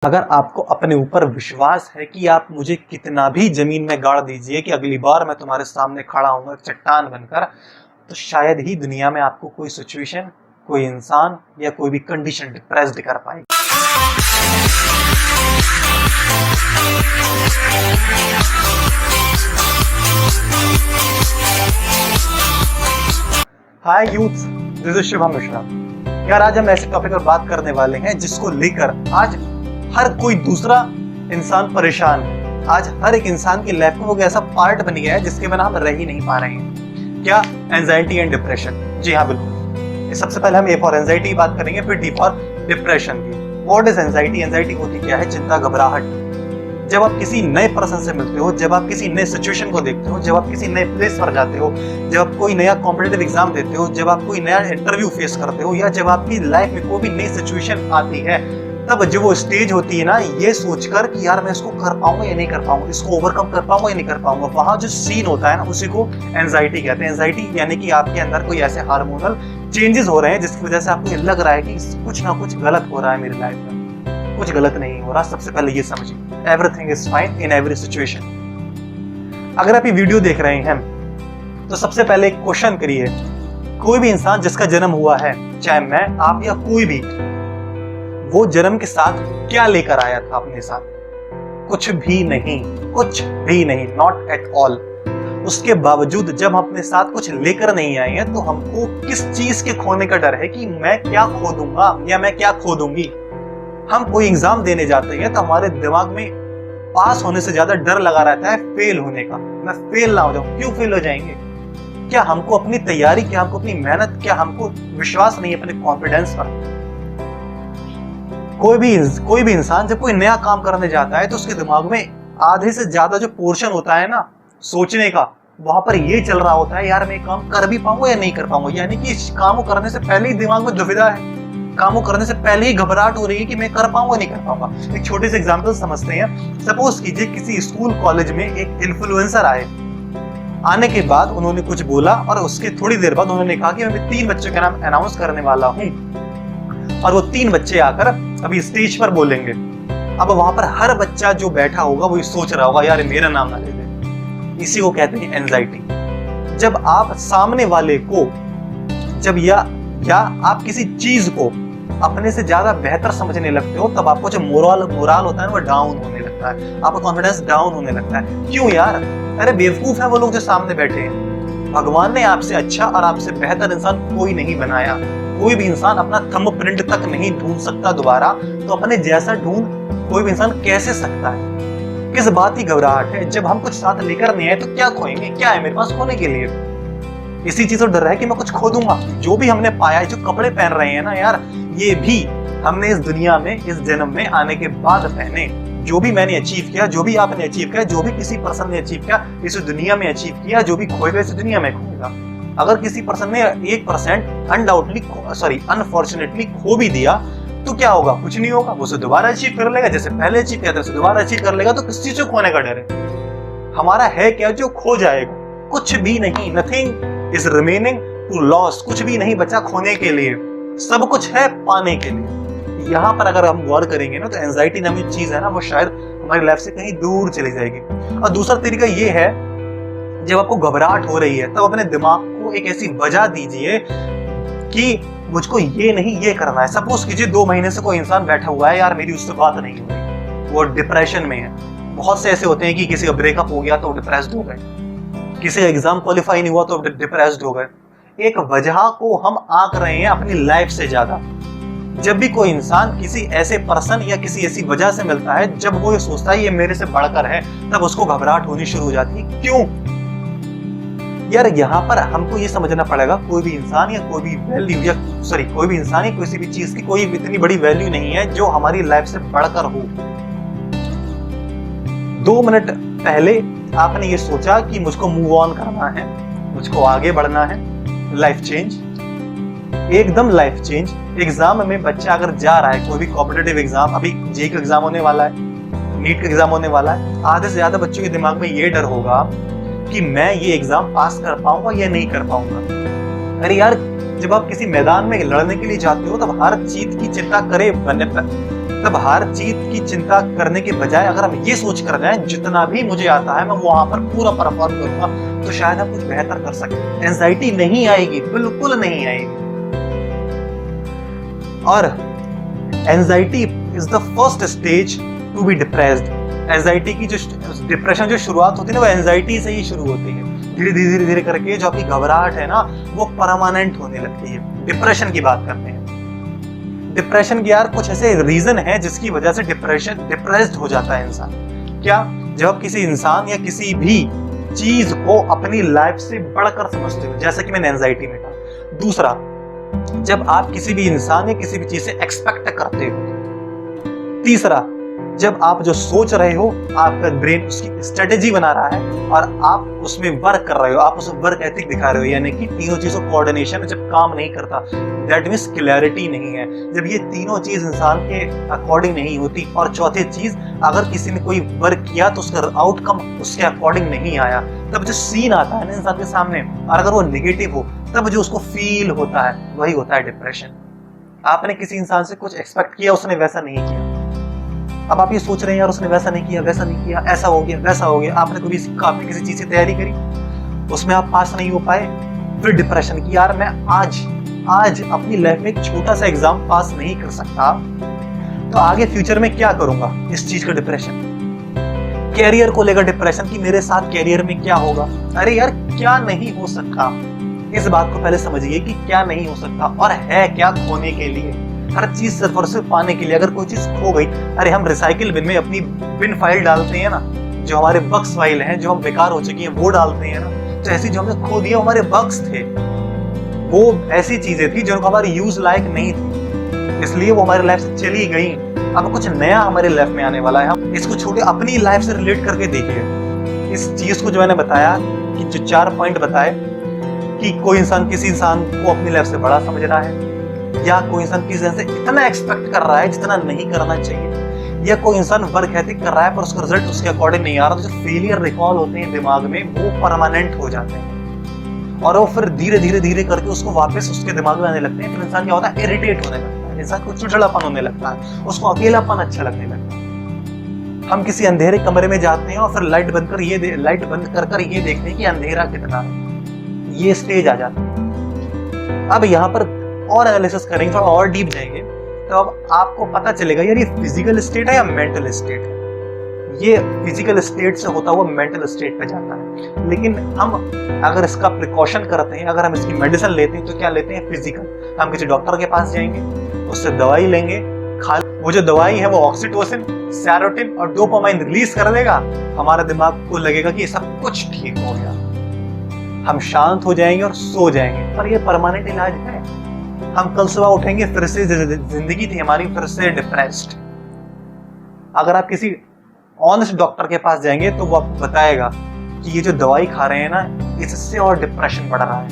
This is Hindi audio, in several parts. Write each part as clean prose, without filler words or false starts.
अगर आपको अपने ऊपर विश्वास है कि आप मुझे कितना भी जमीन में गाड़ दीजिए कि अगली बार मैं तुम्हारे सामने खड़ा हूंगा चट्टान बनकर, तो शायद ही दुनिया में आपको कोई सिचुएशन, कोई इंसान या कोई भी कंडीशन डिप्रेस्ड कर पाएगी। Hi youth, this is Shubham Mishra. यार आज हम ऐसे टॉपिक पर बात करने वाले हैं जिसको लेकर आज हर कोई दूसरा इंसान परेशान है। आज हर एक इंसान की लाइफ में वो ऐसा पार्ट बन गया है जिसके बिना हम रह ही नहीं पा रहे हैं। क्या? Anxiety and depression. जी हाँ, बिल्कुल। सबसे पहले हम ए फॉर एंजाइटी की बात करेंगे, फिर डी फॉर डिप्रेशन की। What is anxiety? एंजाइटी होती क्या है? चिंता, घबराहट। जब आप किसी नए पर्सन से मिलते हो, जब आप किसी नए सिचुएशन को देखते हो, जब आप किसी नए प्लेस पर जाते हो, जब आप कोई नया कॉम्पिटिटिव एग्जाम देते हो, जब आप कोई नया इंटरव्यू फेस करते हो, या जब आपकी लाइफ में कोई भी नई सिचुएशन आती है, तब जो वो स्टेज होती है ना, ये सोचकर कि यार मैं इसको कर पाऊंगा या नहीं कर पाऊंगा, इसको ओवरकम कर पाऊंगा या नहीं कर पाऊंगा, वहां जो सीन होता है ना, उसी को एंजाइटी कहते हैं। एंजाइटी यानी कि आपके अंदर कोई ऐसे हार्मोनल चेंजेस हो रहे हैं जिसकी वजह से आपको लग रहा है कि कुछ ना कुछ गलत हो रहा है मेरी लाइफ में। कुछ गलत नहीं हो रहा। सबसे पहले ये समझिए, everything is fine in every situation. अगर आप ये वीडियो देख रहे हैं तो सबसे पहले एक क्वेश्चन करिए, कोई भी इंसान जिसका जन्म हुआ है, चाहे मैं, आप या कोई भी, वो जन्म के साथ क्या लेकर आया था अपने साथ? कुछ भी नहीं, कुछ भी नहीं, नॉट एट ऑल। उसके बावजूद जब हम अपने साथ कुछ लेकर नहीं आए हैं तो हमको किस चीज के खोने का डर है कि मैं क्या खो दूंगा या मैं क्या खो दूंगी। हम कोई एग्जाम देने जाते हैं तो हमारे दिमाग में पास होने से ज्यादा डर लगा रहता है फेल होने का। मैं फेल ना हो जाऊं। क्यों फेल हो जाएंगे? क्या हमको अपनी तैयारी, क्या हमको अपनी मेहनत, क्या हमको विश्वास नहीं है अपने कॉन्फिडेंस पर? कोई भी इंसान जब कोई नया काम करने जाता है तो उसके दिमाग में आधे से ज्यादा जो पोर्शन होता है ना सोचने का, वहां पर ये चल रहा होता है, यार मैं काम कर भी पाऊंगा या नहीं कर पाऊंगा। यानी कि इस काम को करने से पहले ही दिमाग में दुविधा है, काम को करने से पहले ही घबराहट हो रही है कि मैं कर पाऊंगा नहीं कर पाऊंगा। एक छोटे से एग्जांपल समझते हैं। सपोज कीजिए किसी स्कूल कॉलेज में एक इन्फ्लुएंसर आए, आने के बाद उन्होंने कुछ बोला और उसके थोड़ी देर बाद उन्होंने कहा कि मैं 3 बच्चों के नाम अनाउंस करने वाला हूं, और वो 3 बच्चे आकर अभी स्टेज पर बोलेंगे। अब वहां पर हर बच्चा जो बैठा होगा वो सोच रहा होगा, यार मेरा नाम ना ले दे। इसी को कहते हैं एंजाइटी। जब आप सामने वाले को, जब या आप किसी चीज को अपने से ज्यादा बेहतर समझने लगते हो, तब आपको जो मोरल होता है वो डाउन होने लगता है, आपका कॉन्फिडेंस डाउन होने लगता है। क्यों यार? अरे बेवकूफ है वो लोग जो सामने बैठे हैं। भगवान ने आपसे अच्छा और आपसे बेहतर इंसान कोई नहीं बनाया। कोई भी इंसान अपना थंबप्रिंट तक नहीं ढूंढ सकता दोबारा, तो अपने जैसा ढूंढ कोई भी इंसान कैसे सकता है? किस बात की घबराहट है? जब हम कुछ साथ लेकर नहीं आए तो क्या खोएंगे? क्या है मेरे पास खोने के लिए? इसी चीज का डर है कि मैं कुछ खो दूंगा। जो भी हमने पाया, जो कपड़े पहन रहे हैं ना यार, ये भी हमने इस दुनिया में, इस जन्म में आने के बाद पहने। जो भी मैंने अचीव किया, जो भी आपने अचीव किया, जो भी किसी पर्सन ने अचीव किया, इस दुनिया में अचीव किया। जो भी खोएगा इस दुनिया में खोएगा। अगर किसी पर्सन ने 1% अनफॉर्चुनेटली खो भी दिया तो क्या होगा? कुछ नहीं होगा। वो उसे दोबारा अचीव कर लेगा, जैसे पहले अचीव किया था उसे दोबारा अचीव कर लेगा। तो किस चीज को खोने का डर है? हमारा है क्या जो खो जाएगा? कुछ भी नहीं। Nothing is remaining to loss. कुछ भी नहीं बचा खोने के लिए, सब कुछ है पाने के लिए। यहाँ पर अगर हम गौर करेंगे ना, तो एंजाइटी नामी चीज है ना, वो शायद हमारी लाइफ से कहीं दूर चली जाएगी। और दूसरा तरीका ये है, जब आपको घबराहट हो रही है तब अपने दिमाग को एक ऐसी वजह दीजिए कि मुझको ये नहीं ये करना है। सपोज कीजिए 2 महीने से कोई इंसान बैठा हुआ है, यार मेरी उससे बात नहीं हो रही, वो डिप्रेशन में है। बहुत से ऐसे होते हैं कि किसी का ब्रेकअप हो गया तो डिप्रेस्ड हो गए, किसी का एग्जाम क्वालिफाई नहीं हुआ तो डिप्रेस्ड हो गए। एक वजह को हम आंक रहे हैं अपनी लाइफ से ज्यादा। जब भी कोई इंसान किसी ऐसे पर्सन या किसी ऐसी वजह से मिलता है, जब वो ये सोचता है ये मेरे से बढ़कर है, तब उसको घबराहट होनी शुरू हो जाती है। क्यों यार? यहाँ पर हमको ये समझना पड़ेगा, कोई भी इंसान या कोई भी वैल्यू या कोई भी इंसान या किसी भी चीज की कोई इतनी बड़ी वैल्यू नहीं है जो हमारी लाइफ से बढ़कर हो। 2 मिनट पहले आपने ये सोचा कि मुझको मूव ऑन करना है, मुझको आगे बढ़ना है, लाइफ चेंज, एकदम लाइफ चेंज। एग्जाम में बच्चा अगर जा रहा है, कोई भी कॉम्पिटिटिव एग्जाम, अभी जेईई का एग्जाम होने वाला है, नीट का एग्जाम होने वाला है, आधे से ज्यादा बच्चों के दिमाग में ये डर होगा कि मैं ये एग्जाम पास कर पाऊंगा या नहीं कर पाऊंगा। अरे यार, जब आप किसी मैदान में लड़ने के लिए जाते हो तब हर चीज की चिंता करे तब हार जीत की चिंता करने के बजाय अगर हम ये सोच कर जाएं जितना भी मुझे आता है मैं वहां पर पूरा परफॉर्म करूंगा, तो शायद हम कुछ बेहतर कर सकते। एंजाइटी नहीं आएगी, बिल्कुल नहीं आएगी। और anxiety is the first stage to be depressed. Anxiety की जो डिप्रेशन जो शुरुआत होती है ना, वो एंजाइटी से ही शुरू होती है। धीरे धीरे धीरे धीरे करके जो आपकी घबराहट है ना, वो परमानेंट होने लगती है। डिप्रेशन की बात करते हैं। डिप्रेशन के यार कुछ ऐसे रीजन है जिसकी वजह से डिप्रेस्ड हो जाता है इंसान। क्या? जब आप किसी इंसान या किसी भी चीज को अपनी लाइफ से बढ़कर समझते हो, जैसे कि मैंने एंजाइटी में कहा। दूसरा, जब आप किसी भी इंसान या किसी भी चीज से एक्सपेक्ट करते हो। तीसरा, जब आप जो सोच रहे हो, आपका ब्रेन उसकी स्ट्रेटेजी बना रहा है और आप उसमें वर्क कर रहे हो, आप उसमें वर्क एथिक दिखा रहे हो, यानी कि तीनों चीजों कोऑर्डिनेशन जब काम नहीं करता, दैट मींस क्लैरिटी नहीं है। जब ये तीनों चीज इंसान के अकॉर्डिंग नहीं होती, और चौथी चीज, अगर किसी ने कोई वर्क किया तो उसका आउटकम उसके अकॉर्डिंग नहीं आया, तब जो सीन आता है ना इंसान के सामने, और अगर वो नेगेटिव हो, तब जो उसको फील होता है, वही होता है डिप्रेशन। आपने किसी इंसान से कुछ एक्सपेक्ट किया, उसने वैसा नहीं किया। अब आप ये सोच रहे हैं यार उसने वैसा नहीं किया, वैसा नहीं किया, ऐसा हो गया, वैसा हो गया। आपने आपने किसी चीज की तैयारी करी, उसमें आप पास नहीं हो पाए, फिर डिप्रेशन की, यार मैं आज अपनी लाइफ में एक छोटा सा एग्जाम पास नहीं कर सकता, तो आगे फ्यूचर में क्या करूंगा, इस चीज का डिप्रेशन। कैरियर को लेकर डिप्रेशन की मेरे साथ कैरियर में क्या होगा। अरे यार क्या नहीं हो सकता, इस बात को पहले समझिए कि क्या नहीं हो सकता और है क्या खोने के लिए। हर चीज सिर्फ और सिर्फ पाने के लिए। अगर कोई चीज खो गई, अरे हम रिसाइकिल बिन में अपनी बिन फाइल डालते हैं ना, जो हमारे बक्स फाइल हैं, जो हम बेकार हो चुकी हैं, वो डालते हैं ना। तो ऐसी जो हमने खो दिया, हमारे बक्स थे, वो ऐसी चीजें थी जो हमारी यूज लायक नहीं थी, इसलिए वो हमारी लाइफ से चली गई। अब कुछ नया हमारे लाइफ में आने वाला है। हम इसको छोटे अपनी लाइफ से रिलेट करके देखिए इस चीज को, जो मैंने बताया कि जो 4 पॉइंट बताए कि कोई इंसान किसी इंसान को अपनी लाइफ से बड़ा समझ रहा है, या कोई इंसान किसी इंसान से इतना एक्सपेक्ट कर रहा है जितना नहीं करना चाहिए, या कोई इंसान वर्क एथिक कर रहा है पर उसका रिजल्ट उसके अकॉर्डिंग नहीं आ रहा, तो जो फेलियर रिकॉल होते हैं दिमाग में, वो परमानेंट हो जाते हैं और वो फिर धीरे धीरे धीरे करके उसको वापस उसके दिमाग में आने लगते हैं। फिर इंसान क्या होता है, इरिटेट होने लगता है, इंसान को चिड़चिड़ापन होने लगता है, उसको अकेलापन अच्छा लगने लगता है। हम किसी अंधेरे कमरे में जाते हैं और फिर लाइट बंद कर ये देखते हैं कि अंधेरा कितना है, ये स्टेज आ जाता है। अब यहाँ पर और एनालिसिस करेंगे, थोड़ा और डीप जाएंगे, तो अब आपको पता चलेगा यार ये फिजिकल स्टेट है या मेंटल स्टेट है। ये फिजिकल स्टेट से होता हुआ मेंटल स्टेट पे जाता है। लेकिन हम अगर इसका प्रिकॉशन करते हैं, अगर हम इसकी मेडिसिन लेते हैं, तो क्या लेते हैं, फिजिकल। हम किसी डॉक्टर के पास जाएंगे, उससे दवाई लेंगे, वो जो दवाई है वो ऑक्सीटोसिन, सेरोटोनिन और डोपामाइन रिलीज कर देगा। हमारे दिमाग को लगेगा कि सब कुछ ठीक हो गया, हम शांत हो जाएंगे और सो जाएंगे। पर ये परमानेंट इलाज है। हम कल सुबह उठेंगे, फिर से जिंदगी थी हमारी फिर से डिप्रेस्ड। अगर आप किसी ऑनेस्ट डॉक्टर के पास जाएंगे तो वो आपको बताएगा कि ये जो दवाई खा रहे हैं ना, इससे और डिप्रेशन बढ़ रहा है।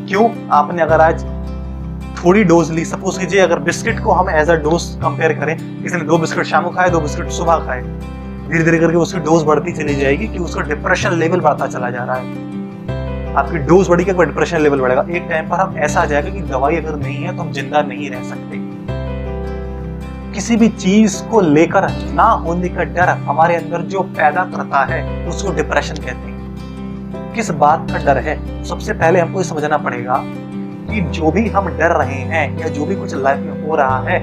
क्यों? आपने अगर आज थोड़ी डोज ली, सपोज कीजिए अगर बिस्किट को हम एज अ डोज कंपेयर करें, किसी ने 2 बिस्किट शाम को खाए, 2 बिस्किट सुबह खाए, धीरे धीरे करके उसकी डोज बढ़ती चली जाएगी कि उसका डिप्रेशन लेवल बढ़ता चला जा रहा है। आपकी डोज बढ़ेगी, डिप्रेशन लेवल बढ़ेगा। एक टाइम पर हम ऐसा आ जाएगा कि दवाई अगर नहीं है तो हम जिंदा नहीं रह सकते। किसी भी चीज को लेकर ना होने का डर हमारे अंदर जो पैदा करता है, उसको डिप्रेशन कहते हैं। किस बात का डर है? सबसे पहले हमको ये समझना पड़ेगा कि जो भी हम डर रहे हैं या जो भी कुछ लाइफ में हो रहा है,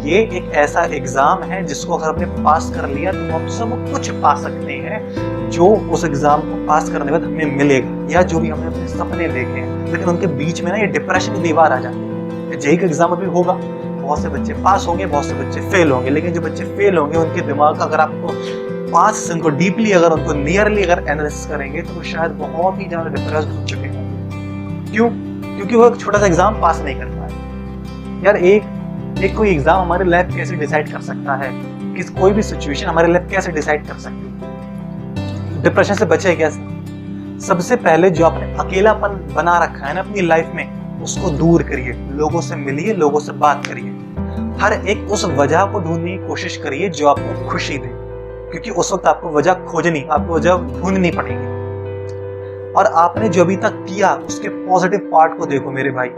ये एक ऐसा एग्जाम है जिसको अगर हमने पास कर लिया तो हम सब कुछ पा सकते हैं जो उस एग्जाम को पास करने के बाद हमें मिलेगा, या जो भी हमने अपने सपने देखे हैं। लेकिन उनके बीच में ना ये डिप्रेशन की दीवार आ जाती है। जेईई का एग्जाम अभी होगा, बहुत से बच्चे पास होंगे, बहुत से बच्चे फेल होंगे, लेकिन जो बच्चे फेल होंगे उनके दिमाग का अगर आपको पास से उनको डीपली, अगर उनको नियरली अगर एनालिसिस करेंगे, तो वो शायद बहुत ही ज्यादा डिप्रेस्ड हो चुके हैं। क्यों? क्योंकि वो एक छोटा सा एग्जाम पास नहीं कर पाए। यार एक कोई एग्जाम हमारी लाइफ कैसे डिसाइड कर सकता है, किस कोई भी सिचुएशन हमारी लाइफ कैसे डिसाइड कर सकती है। डिप्रेशन से बचे कैसे? सबसे पहले जो आपने अकेलापन बना रखा है ना अपनी लाइफ में, उसको दूर करिए, लोगों से मिलिए, लोगों से बात करिए। हर एक उस वजह को ढूंढने की कोशिश करिए जो आपको खुशी दे, क्योंकि उस वक्त आपको वजह खोजनी, आपको वजह ढूंढनी पड़ेगी। और आपने जो अभी तक किया उसके पॉजिटिव पार्ट को देखो मेरे भाई।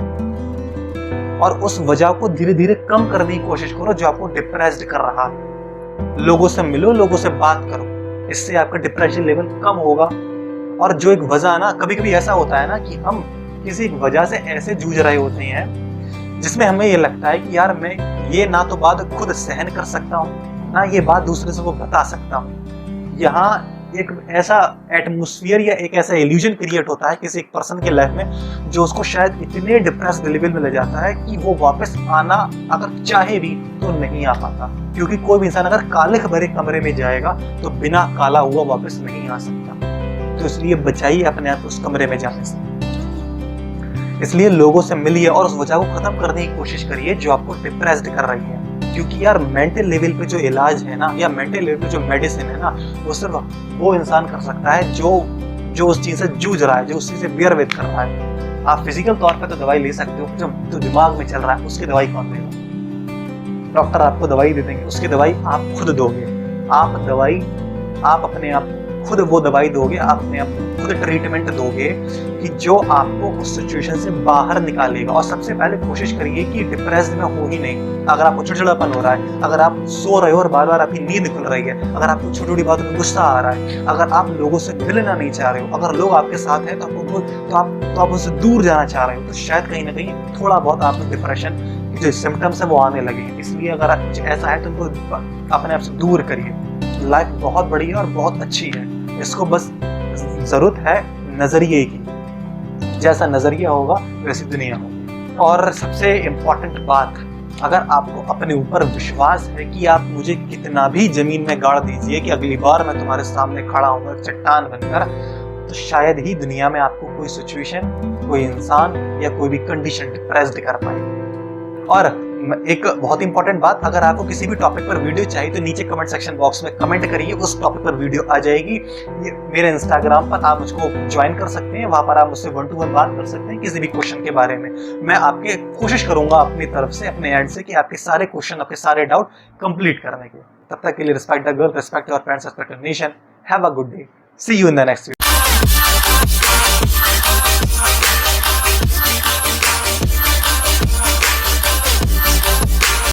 और उस वजह को धीरे धीरे कम करने की कोशिश करो जो आपको डिप्रेस्ड कर रहा है। लोगों से मिलो, लोगों से बात करो, इससे आपका डिप्रेशन लेवल कम होगा। और जो एक वजह ना, कभी कभी ऐसा होता है ना कि हम किसी एक वजह से ऐसे जूझ रहे होते हैं जिसमें हमें ये लगता है कि यार मैं ये ना तो बात खुद सहन कर सकता हूँ, ना ये बात दूसरे से वो बता सकता हूँ। यहाँ एक ऐसा एटमोस्फियर या एक ऐसा इल्यूजन क्रिएट होता है किसी एक पर्सन के लाइफ में जो उसको शायद इतने डिप्रेस्ड लेवल में ले जाता है कि वो वापस आना अगर चाहे भी तो नहीं आ पाता। क्योंकि कोई भी इंसान अगर काले भरे कमरे में जाएगा तो बिना काला हुआ वापस नहीं आ सकता। तो इसलिए बचाइए अपने आप उस कमरे में जाने से। इसलिए लोगों से मिलिए और उस वजह को खत्म करने की कोशिश करिए जो आपको डिप्रेस्ड कर रही है। क्योंकि यार मेंटल लेवल पे जो इलाज है ना, या मेंटल लेवल पे जो मेडिसिन है ना, वो सिर्फ वो इंसान कर सकता है जो उस चीज से जूझ रहा है, जो उस चीज से बियर विद कर रहा है। आप फिजिकल तौर पे तो दवाई ले सकते हो, जो दिमाग में चल रहा है उसकी दवाई कौन देगा? डॉक्टर आपको दवाई दे देंगे, उसकी दवाई आप खुद दोगे। आप अपने आप खुद वो दवाई दोगे, आप अपने आप खुद ट्रीटमेंट दोगे कि जो आपको उस सिचुएशन से बाहर निकालेगा। और सबसे पहले कोशिश करिए कि डिप्रेस्ड में हो ही नहीं। अगर आपको चिड़चिड़ापन हो रहा है, अगर आप सो रहे हो और बार बार आपकी नींद खुल रही है, अगर आपको छोटी छोटी बातों में गुस्सा आ रहा है, अगर आप लोगों से मिलना नहीं चाह रहे हो, अगर लोग आपके साथ हैं तो आप उनसे दूर जाना चाह रहे हो, तो शायद कहीं ना कहीं थोड़ा बहुत आपको डिप्रेशन के जो सिम्टम्स है वो आने लगे हैं। इसलिए अगर कुछ ऐसा है तो उनको अपने आप से दूर करिए। लाइफ बहुत बड़ी है और बहुत अच्छी है, इसको बस जरूरत है नजरिए की। जैसा नजरिया होगा वैसी दुनिया होगी। और सबसे इम्पोर्टेंट बात, अगर आपको अपने ऊपर विश्वास है कि आप मुझे कितना भी जमीन में गाड़ दीजिए कि अगली बार मैं तुम्हारे सामने खड़ा हूँ एक चट्टान बनकर, तो शायद ही दुनिया में आपको कोई सिचुएशन, कोई इंसान या कोई भी कंडीशन डिप्रेस्ड कर पाए। और एक बहुत इंपॉर्टेंट बात, अगर आपको किसी भी टॉपिक पर वीडियो चाहिए तो नीचे कमेंट सेक्शन बॉक्स में कमेंट करिए, उस टॉपिक पर वीडियो आ जाएगी। ये मेरे इंस्टाग्राम पर आप मुझको ज्वाइन कर सकते हैं, वहां पर आप मुझसे 1-to-1 बात कर सकते हैं किसी भी क्वेश्चन के बारे में। मैं आपके कोशिश करूंगा अपनी तरफ से, अपने एंड से, कि आपके सारे क्वेश्चन, आपके सारे डाउट कंप्लीट करने के। तब तक के लिए respect the girl, respect your parents, respect your nation. Have a good day, see you in the next video.